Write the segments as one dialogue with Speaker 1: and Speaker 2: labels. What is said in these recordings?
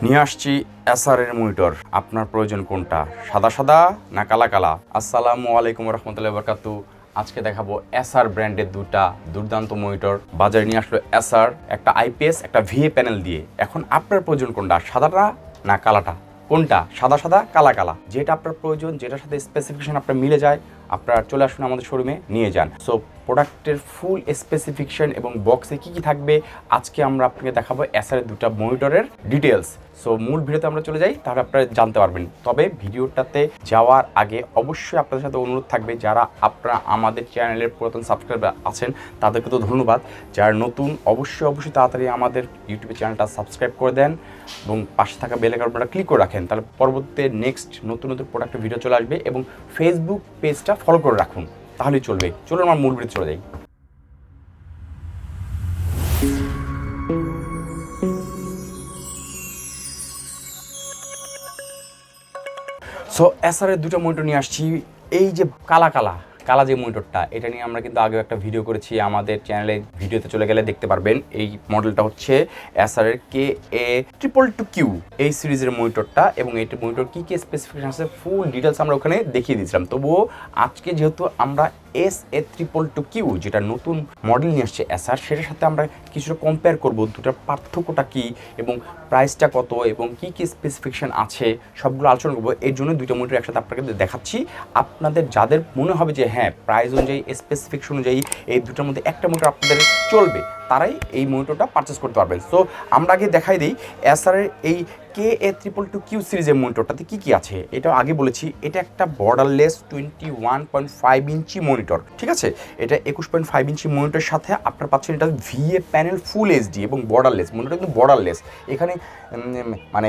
Speaker 1: নিয়ে আসছি এসারের মনিটর। আপনার প্রয়োজন কোনটা, সাদা সাদা না কালা কালা? আসসালামু আলাইকুম রহমতুল্লাহি ওয়া বারাকাতুহু। আজকে দেখাবো এসার ব্র্যান্ডের দুটা দুর্দান্ত মনিটর। বাজারে নিয়ে আসলো এসার, একটা আইপিএস একটা ভিএ প্যানেল দিয়ে। এখন আপনার প্রয়োজন কোনটা, সাদাটা না কালাটা? কোনটা, সাদা সাদা কালা কালা? যেটা আপনার প্রয়োজন, যেটার সাথে স্পেসিফিকেশন আপনার মিলে যায়, আপনারা চলে আসুন আমাদের শোরুমে, নিয়ে যান। সো প্রোডাক্টের ফুল স্পেসিফিকেশন এবং বক্সে কী কী থাকবে আজকে আমরা আপনাকে দেখাবো এসারের দুটা মনিটরের ডিটেলস। সো মূল ভিডিওতে আমরা চলে যাই, তাহলে আপনারা জানতে পারবেন। তবে ভিডিওটাতে যাওয়ার আগে অবশ্যই আপনাদের সাথে অনুরোধ থাকবে, যারা আপনারা আমাদের চ্যানেলের পুরাতন সাবস্ক্রাইবার আছেন তাদেরকে তো ধন্যবাদ। যারা নতুন অবশ্যই তাড়াতাড়ি আমাদের ইউটিউব চ্যানেলটা সাবস্ক্রাইব করে দেন এবং পাশে থাকা বেল আইকনটা ক্লিক করে রাখেন, তাহলে পরবর্তীতে নেক্সট নতুন প্রোডাক্টের ভিডিও চলে আসবে। এবং ফেসবুক পেজটা ফলো করে রাখুন, তাহলেই চলবে। চলুন আমার মূল ভিডিও চলে যাই। সো এসারের দুটো মনিটর নিয়ে আসছি। এই যে কালা যে মনিটরটা, এটা নিয়ে আমরা কিন্তু আগেও একটা ভিডিও করেছি, আমাদের চ্যানেলে ভিডিওতে চলে গেলে দেখতে পারবেন। এই মডেলটা হচ্ছে এসারের KA222Q এই সিরিজের মনিটরটা, এবং এই মনিটর কী কী স্পেসিফিকেশন আছে ফুল ডিটেলস আমরা ওখানে দেখিয়ে দিয়েছিলাম। তবুও আজকে যেহেতু আমরা SA222Q যেটা নতুন মডেল নিয়ে আসছে এসার, সেটার সাথে আমরা কিছুটা কম্পেয়ার করব, দুটার পার্থক্যটা কী এবং প্রাইসটা কত এবং কী কী স্পেসিফিকেশন আছে সবগুলো আলোচনা করবো। এর জন্য দুইটা মনিটর একসাথে আপনাকে দেখাচ্ছি। আপনাদের যাদের মনে হবে যে হ্যাঁ প্রাইস অনুযায়ী স্পেসিফিকেশন অনুযায়ী এই দুটার মধ্যে একটা মনিটর আপনাদের চলবে, তারাই এই মনিটরটা পারচেস করতে পারবেন। সো আমরা আগে দেখাই দিই এসারের এই KA222Q সিরিজের মনিটরটাতে কী কী আছে। এটা আগে বলেছি, এটা একটা বর্ডারলেস 21.5 ইঞ্চি মনিটর, ঠিক আছে। এটা 21.5 ইঞ্চি মনিটরের সাথে আপনারা পাচ্ছেন এটা ভিএ প্যানেল ফুল এইচডি এবং বর্ডারলেস। মনিটর কিন্তু বর্ডারলেস, এখানে মানে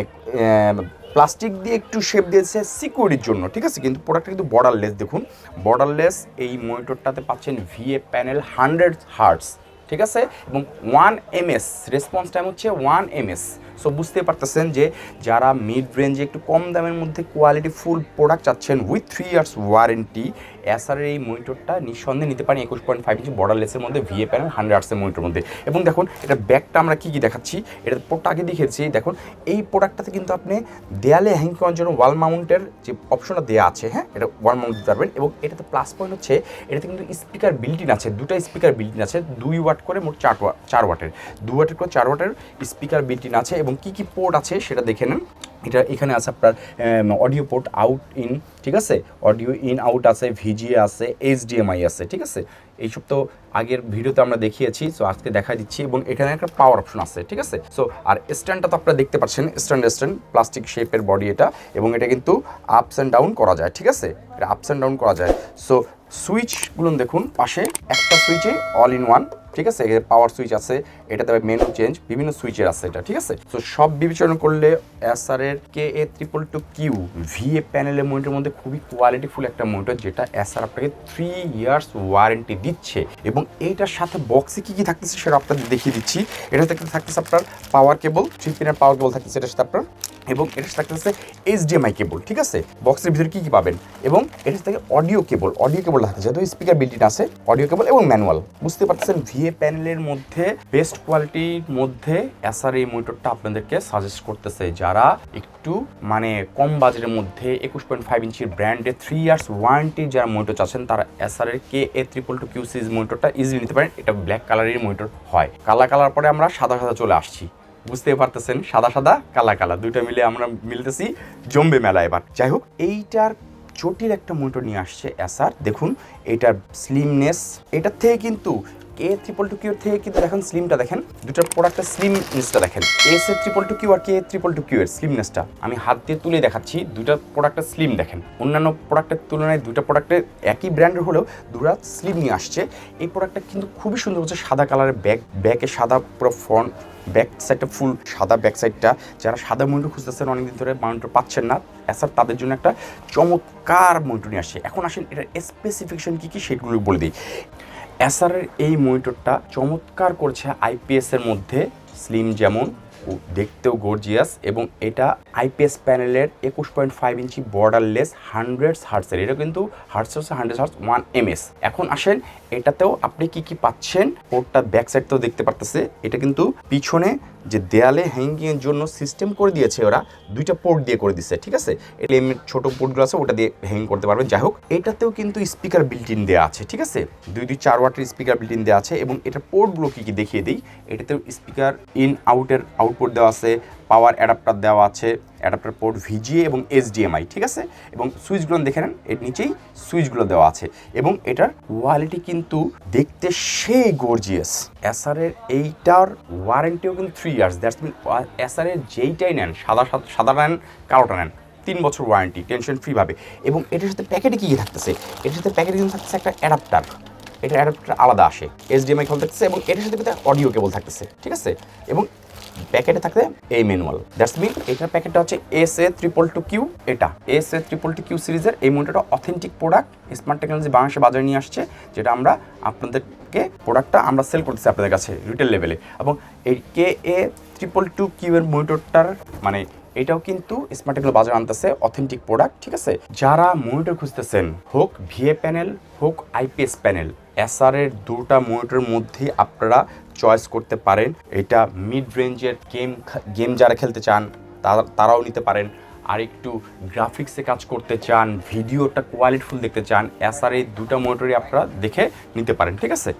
Speaker 1: প্লাস্টিক দিয়ে একটু শেপ দিয়েছে সিকিউরিটির জন্য, ঠিক আছে, কিন্তু প্রোডাক্টটা কিন্তু বর্ডারলেস। দেখুন বর্ডারলেস এই মনিটরটাতে পাচ্ছেন ভিএ প্যানেল 100 হার্টস, ঠিক আছে, এবং 1 ms রেসপন্স টাইম হচ্ছে 1 ms। সো বুঝতে পারতেছেন যে যারা মিড রেঞ্জে একটু কম দামের মধ্যে কোয়ালিটি ফুল প্রোডাক্ট চাচ্ছেন উইথ 3 ইয়ার্স ওয়ারেন্টি, এসারের এই মনিটরটা নিঃসন্দেহে নিতে পারেন 21.5 ইঞ্চি বর্ডারলেসের মধ্যে ভিএ প্যানেল 100 হার্টসের মনিটরের মধ্যে। এবং দেখুন এটা ব্যাকটা আমরা কী কী দেখাচ্ছি, এটা পোর্টটা আগে দেখিয়েছি। দেখুন এই প্রোডাক্টটাতে কিন্তু আপনি দেয়ালে হ্যাং করার জন্য ওয়াল মাউন্টের যে অপশনটা দেওয়া আছে, হ্যাঁ, এটা ওয়াল মাউন্ট দিতে পারবেন। এবং এটাতে প্লাস পয়েন্ট হচ্ছে এটাতে কিন্তু স্পিকার বিল্ট-ইন আছে, দুটো স্পিকার বিল্ট-ইন আছে, 2 ওয়াট করে মোট 4 ওয়াটের, 2 ওয়াটের করে 4 ওয়াটের স্পিকার বিল্ট-ইন আছে। এবং কী কী পোর্ট আছে সেটা দেখে নেন। এটা এখানে আছে আপনার অডিও পোর্ট আউট ইন, ঠিক আছে, অডিও ইন আউট আছে, ভিজিএ আছে, HDMI আছে, ঠিক আছে। এইসব তো আগের ভিডিওতে আমরা দেখিয়েছি, সো আজকে দেখা দিচ্ছি। এবং এখানে একটা পাওয়ার অপশন আছে, ঠিক আছে। সো আর স্ট্যান্ডটা তো আপনারা দেখতে পাচ্ছেন, স্ট্যান্ড প্লাস্টিক শেপের বডি এটা, এবং এটা কিন্তু আপস অ্যান্ড ডাউন করা যায়, ঠিক আছে, এটা আপস অ্যান্ড ডাউন করা যায়। সো সুইচগুলো দেখুন, পাশে একটা সুইচে অল ইন ওয়ান, ঠিক আছে, এখানে পাওয়ার সুইচ আছে, এটাতে মেনু চেঞ্জ, বিভিন্ন সুইচের আছে এটা, ঠিক আছে। তো সব বিবেচনা করলে এসারের KA222Q ভিএ প্যানেলের মনিটরের মধ্যে খুবই কোয়ালিটিফুল একটা মনিটর, যেটা এসার আপনাকে 3 ইয়ার্স ওয়ারেন্টি দিচ্ছে। এবং এইটার সাথে বক্সে কী কী থাকতেছে সেটা আপনাদের দেখিয়ে দিচ্ছি। এটা থাকতেছে আপনার পাওয়ার কেবল, 3 পিনের পাওয়ার কেবল থাকতেছে এটার সাথে আপনার, এবং এটার সাথে থাকতেছে HDMI কেবল, ঠিক আছে। বক্সের ভিতরে কী কী পাবেন, এবং এটার থেকে অডিও কেবল থাকছে, যেহেতু স্পিকার বিল্ট-ইন আছে, অডিও কেবল এবং ম্যানুয়াল। বুঝতে পারছেন ভিএ প্যানেলের মধ্যে বেস্ট কোয়ালিটির মধ্যে এসার এই মনিটরটা আপনাদেরকে সাজেস্ট করতেছে। যারা একটু মানে কম বাজেটের মধ্যে 21.5 ইঞ্চির ব্র্যান্ডে 3 ইয়ার্স ওয়ারেন্টি যারা মনিটর চাচ্ছেন, তারা এসারের KA222Q সিরিজ মনিটরটা ইজিলি নিতে পারেন। এটা ব্ল্যাক কালারের মনিটর হয়, কালার পরে আমরা সাদা চলে আসছি। বুঝতে পারতেছেন, সাদা কালা দুইটা মিলে আমরা মিলতেছি, জমবে মেলা এবার। যাই হোক, এইটার চটির একটা মনিটর নিয়ে আসছে এসার। দেখুন এটার স্লিমনেস, এটার থেকে কিন্তু KA222Q থেকে কিন্তু দেখেন স্লিমটা দেখেন, দুটার প্রোডাক্টের স্লিমনেসটা দেখেন। SA222Q আর KA222Q এর স্লিমনেসটা আমি হাত দিয়ে তুলে দেখাচ্ছি, দুটার প্রোডাক্টের স্লিম দেখেন। অন্যান্য প্রোডাক্টের তুলনায় দুটা প্রোডাক্টের একই ব্র্যান্ডের হলেও দুটা স্লিম নিয়ে আসছে। এই প্রোডাক্টটা কিন্তু খুবই সুন্দর হচ্ছে, সাদা কালারের ব্যাকে সাদা পুরো ফ্রন্ট, ব্যাক সাইডটা ফুল সাদা, ব্যাক সাইডটা। যারা সাদা মনিটর খুঁজতেছেন, অনেকদিন ধরে মনিটর পাচ্ছেন না, এসার তাদের জন্য একটা চমৎকার মনিটর নিয়ে আসছে। এখন আসেন এটার স্পেসিফিকেশন কী কী সেগুলো বলে দিই। এসারের এই মনিটরটা চমৎকার করছে আইপিএসের মধ্যে, স্লিম যেমন, দেখতেও গর্জিয়াস, এবং এটা আইপিএস প্যানেলের 21.5 ইঞ্চি বর্ডারলেস 100 হার্টসের, এটা কিন্তু হার্টস হচ্ছে 100 হার্টস 1 ms। এখন আসেন এটাতেও আপনি কি কি পাচ্ছেন, পোর্টটা ব্যাক সাইড তো দেখতে পারতেছে, এটা কিন্তু পিছনে যে দেয়ালে হ্যাঙ্গিংয়ের জন্য সিস্টেম করে দিয়েছে ওরা, দুইটা পোর্ট দিয়ে করে দিচ্ছে, ঠিক আছে। এটা এমনি ছোট পোর্টগুলো আছে, ওটা দিয়ে হ্যাঙ্গিং করতে পারবেন। যাই হোক, এটাতেও কিন্তু স্পিকার বিল্ট ইন দেওয়া আছে, ঠিক আছে, 4 ওয়াটের স্পিকার বিল্ট ইন দেওয়া আছে। এবং এটার পোর্টগুলো কি কি দেখিয়ে দিই, এটাতেও স্পিকার ইন আউটের আউটপুট দেওয়া আছে, পাওয়ার অ্যাডাপ্টার দেওয়া আছে, অ্যাডাপ্টার পোর্ট ভিজিএ এবং এইচডিএমআই, ঠিক আছে। এবং সুইচগুলো দেখে নেন, এর নিচেই সুইচগুলো দেওয়া আছে। এবং এটার কোয়ালিটি কিন্তু দেখতে সেই গর্জিয়াস। এসারের এইটার ওয়ারেন্টিও কিন্তু 3 ইয়ার্স। দ্যাটস মিন এসারের যেইটাই নেন, সাদা নেন, কালোটা নেন, 3 বছর ওয়ারেন্টি টেনশন ফ্রি ভাবে। এবং এটার সাথে প্যাকেটে কী থাকতেছে, এটার সাথে প্যাকেটে কিন্তু থাকতেছে একটা অ্যাডাপ্টার, এটা অ্যাডাপ্টার আলাদা আসে, এইচডিএমআই কেবল থাকতেছে, এবং এটার সাথে কিন্তু অডিও কেবল থাকতেছে, ঠিক আছে। এবং প্যাকেটে থাকতে এই ম্যানুয়াল। দ্যাটস মিন এটার প্যাকেটটা হচ্ছে SA222Q। এটা SA222Q সিরিজের এই মনিটরটা অথেন্টিক প্রোডাক্ট, স্মার্ট টেকনোলজি বাংলাদেশে বাজারে নিয়ে আসছে, যেটা আমরা আপনাদেরকে প্রোডাক্টটা আমরা সেল করতেছি আপনাদের কাছে রিটেল লেভেলে। এবং এই KA222Q এর মনিটরটার মানে এটাও কিন্তু স্মার্ট টেকনোলজি বাজারে আনতেছে, অথেন্টিক প্রোডাক্ট, ঠিক আছে। যারা মনিটর খুঁজতেছেন, হোক ভিএ প্যানেল হোক আইপিএস প্যানেল, এসারের দুটা মনিটরের মধ্যে আপনারা চয়েস করতে পারেন। এটা মিড রেঞ্জের গেম যারা খেলতে চান তারাও নিতে পারেন, আর একটু গ্রাফিক্সে কাজ করতে চান, ভিডিওটা কোয়ালিটিফুল দেখতে চান, এসার এই দুটা মনিটরই আপনারা দেখে নিতে পারেন, ঠিক আছে।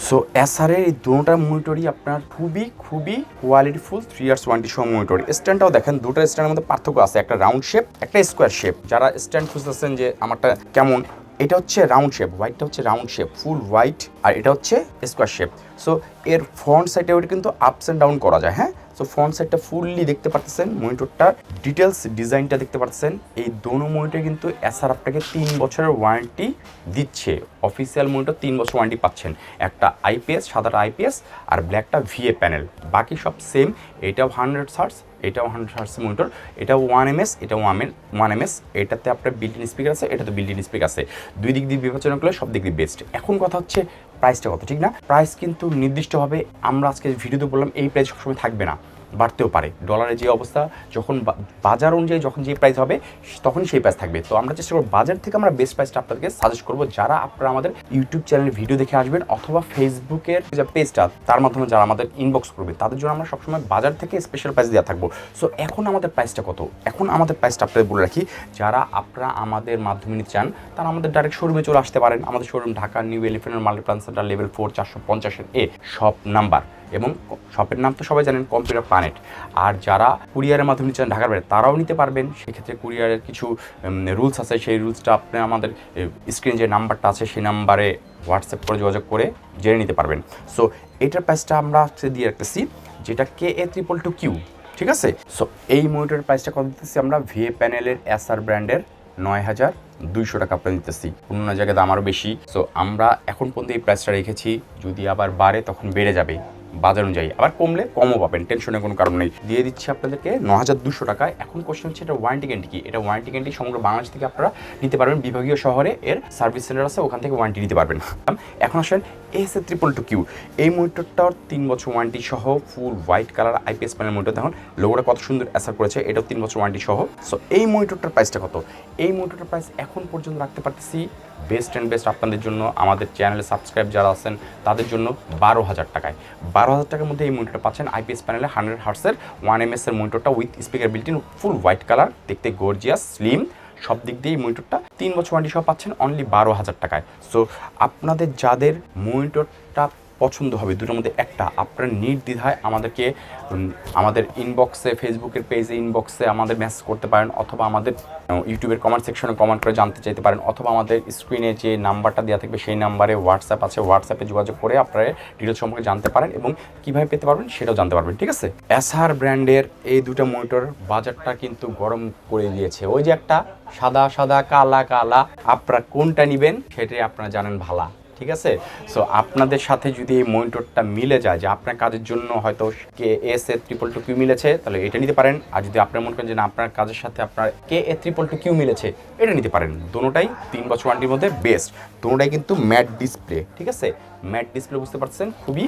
Speaker 1: সো এসারের এই দুটা মনিটরই আপনার খুবই কোয়ালিটিফুল 3 ইয়ার্স ওয়ারেন্টি সহ মনিটর। স্ট্যান্ডটাও দেখেন, দুটো স্ট্যান্ডের মধ্যে পার্থক্য আছে, একটা রাউন্ড শেপ, একটা স্কোয়ার শেপ। যারা স্ট্যান্ড খুঁজতেছেন যে আমারটা কেমন, এটা হচ্ছে রাউন্ড শেপ, হোয়াইটটা হচ্ছে রাউন্ড শেপ ফুল হোয়াইট, আর এটা হচ্ছে স্কোয়ার শেপ। সো এর ফ্রন্ট সাইডে ওটা কিন্তু আপস অ্যান্ড ডাউন করা যায়, হ্যাঁ। সো ফ্রন্ট সাইডটা ফুললি দেখতে পাচ্ছেন, মনিটরটার ডিটেলস ডিজাইনটা দেখতে পাচ্ছেন। এই দোনো মনিটর কিন্তু এসার আপনাকে 3 বছরের ওয়ারেন্টি দিচ্ছে। অফিসিয়াল মনিটর 3 বছর ওয়ারেন্টি পাচ্ছেন, একটা আইপিএস, সাদাটা আইপিএস, আর ব্ল্যাকটা ভিএ প্যানেল, বাকি সব সেম। এটাও 100 হার্টস, এটাও 100 হার্টস মনিটর, এটাও 1 ms, এটাও 1 ms। এটাতে আপনার বিল্ট ইন স্পিকার আছে, এটাতে বিল্ট ইন স্পিকার আছে, দুই দিক দিয়ে বিবেচনা করলে সব দিক দিয়ে বেস্ট। এখন কথা হচ্ছে প্রাইসটা কত, ঠিক না? প্রাইস কিন্তু নির্দিষ্টভাবে আমরা আজকে ভিডিওতে বললাম এই প্রাইস সবসময় থাকবে না, বাড়তেও পারে। ডলারের যে অবস্থা, যখন বাজার অনুযায়ী যখন যে প্রাইস হবে তখনই সেই প্রাইস থাকবে। তো আমরা চেষ্টা করব বাজার থেকে আমরা বেস্ট প্রাইসটা আপনাদেরকে সাজেস্ট করবো। যারা আপনারা আমাদের ইউটিউব চ্যানেলে ভিডিও দেখে আসবেন অথবা ফেসবুকের যে পেজটা, তার মাধ্যমে যারা আমাদের ইনবক্স করবে, তাদের জন্য আমরা সবসময় বাজার থেকে স্পেশাল প্রাইস দেওয়া থাকবো। সো এখন আমাদের প্রাইসটা কত, এখন আমাদের প্রাইসটা আপনাদের বলে রাখি। যারা আপনারা আমাদের মাধ্যমে নিতে চান তারা আমাদের ডাইরেক্ট শোরুমে চলে আসতে পারেন। আমাদের showroom Dhaka new elephant Multiplan centre level 4 450 shop number, এবং শপের নাম তো সবাই জানেন, কম্পিউটার প্ল্যানেট। আর যারা কুরিয়ারের মাধ্যমে নিচ্ছেন ঢাকার বাইরে, তারাও নিতে পারবেন। সেক্ষেত্রে কুরিয়ারের কিছু রুলস আছে, সেই রুলসটা আপনি আমাদের স্ক্রিনে যে নাম্বারটা আছে সেই নাম্বারে হোয়াটসঅ্যাপ করে যোগাযোগ করে জেনে নিতে পারবেন। সো এটার প্রাইসটা আমরা দিয়ে রাখতেছি, যেটা KA222Q, ঠিক আছে। সো এই মনিটরের প্রাইসটা কত দিতেছি আমরা, ভিএ প্যানেলের এসার ব্র্যান্ডের 9200 টাকা আপনার দিতেছি। অন্য জায়গায় দাম আরও বেশি। সো আমরা এখন পর্যন্ত এই প্রাইসটা রেখেছি, যদি আবার বাড়ে তখন বেড়ে যাবে বাজার অনুযায়ী, আবার কমলে কমও পাবেন, টেনশনের কোনো কারণ নেই। দিয়ে দিচ্ছি আপনাদেরকে 9200 টাকায়। এখন কোশ্চেন হচ্ছে এটা ওয়ারেন্টি গ্যারান্টি কি? এটা ওয়ারেন্টি গ্যারান্টি সমগ্র বাংলাদেশ থেকে আপনারা নিতে পারবেন, বিভাগীয় শহরে এর সার্ভিস সেন্টার আছে, ওখান থেকে ওয়ারেন্টি নিতে পারবেন। এখন আসেন SA222Q, এই মনিটরটার 3 বছর ওয়ারেন্টি সহ, ফুল white colour IPS panel monitor. দেখুন লোগোটা কত সুন্দর এসার করেছে, এটাও 3 বছর ওয়ারেন্টি সহ। সো এই মনিটরটার প্রাইসটা কত? এই মনিটরটার প্রাইস এখন পর্যন্ত রাখতে পারতেছি বেস্ট অ্যান্ড বেস্ট আপনাদের জন্য, আমাদের চ্যানেলে সাবস্ক্রাইব যারা আছেন তাদের জন্য 12,000 টাকায়। 12,000 টাকার মধ্যে এই মনিটরটা পাচ্ছেন আইপিএস প্যানেলে 100 হার্টসের 1 ms এর মনিটরটা with speaker built in, full white colour, দেখতে গর্জিয়াস, স্লিম, সব দিক দিয়ে এই মনিটরটা 3 বছর ওয়ারেন্টি সহ পাচ্ছেন অনলি 12,000 টাকায়। সো আপনাদের যাদের মনিটরটা পছন্দ হবে, দুটোর মধ্যে একটা, আপনারা নির্দ্বিধায় আমাদেরকে আমাদের ইনবক্সে, ফেসবুকের পেজে ইনবক্সে আমাদের মেসেজ করতে পারেন, অথবা আমাদের ইউটিউবের কমেন্ট সেকশনে কমেন্ট করে জানতে চাইতে পারেন, অথবা আমাদের স্ক্রিনে যে নাম্বারটা দেওয়া থাকবে সেই নাম্বারে হোয়াটসঅ্যাপ আছে, হোয়াটসঅ্যাপে যোগাযোগ করে আপনারা ডিটেলস সম্পর্কে জানতে পারেন এবং কীভাবে পেতে পারবেন সেটাও জানতে পারবেন, ঠিক আছে। এসার ব্র্যান্ডের এই দুটো মনিটর বাজারটা কিন্তু গরম করে দিয়েছে। ওই যে একটা সাদা সাদা কালা কালা, আপনারা কোনটা নেবেন সেটাই আপনারা জানেন ভালা, ঠিক আছে। সো আপনাদের সাথে যদি এই মনিটরটা মিলে যায়, যে আপনার কাজের জন্য হয়তো KA222Q মিলেছে, তাহলে এটা নিতে পারেন। আর যদি আপনার মনে করেন যে না, আপনার কাজের সাথে আপনার KA222Q মিলেছে, এটা নিতে পারেন। দোনোটাই 3 বছর ওয়ারেন্টির মধ্যে বেস্ট, দোনোটাই কিন্তু ম্যাট ডিসপ্লে, ঠিক আছে। ম্যাট ডিসপ্লে বুঝতে পারছেন, খুবই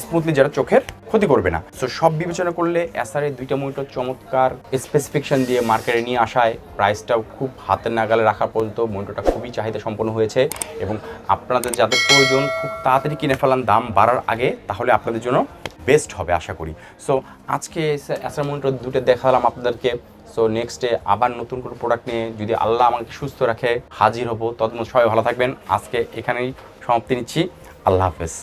Speaker 1: স্মুথলি, যেটা চোখের ক্ষতি করবে না। সো সব বিবেচনা করলে এসারের দুইটা মনিটর চমৎকার স্পেসিফিকেশন দিয়ে মার্কেটে নিয়ে আসায় প্রাইসটাও খুব হাতের নাগালে রাখা পর্যন্ত মনিটরটা খুবই চাহিদা সম্পন্ন হয়েছে। এবং আপনাদের যাদের প্রয়োজন খুব তাড়াতাড়ি কিনে ফেলান দাম বাড়ার আগে, তাহলে আপনাদের জন্য বেস্ট হবে আশা করি। সো আজকে এসার মনিটর দুটো দেখালাম আপনাদেরকে। সো নেক্সটে আবার নতুন কোনো প্রোডাক্ট নিয়ে যদি আল্লাহ আমাকে সুস্থ রাখে হাজির হব। ততক্ষণ সবাই ভালো থাকবেন। আজকে এখানেই সমাপ্তি নিচ্ছি। আল্লাহ হাফেজ।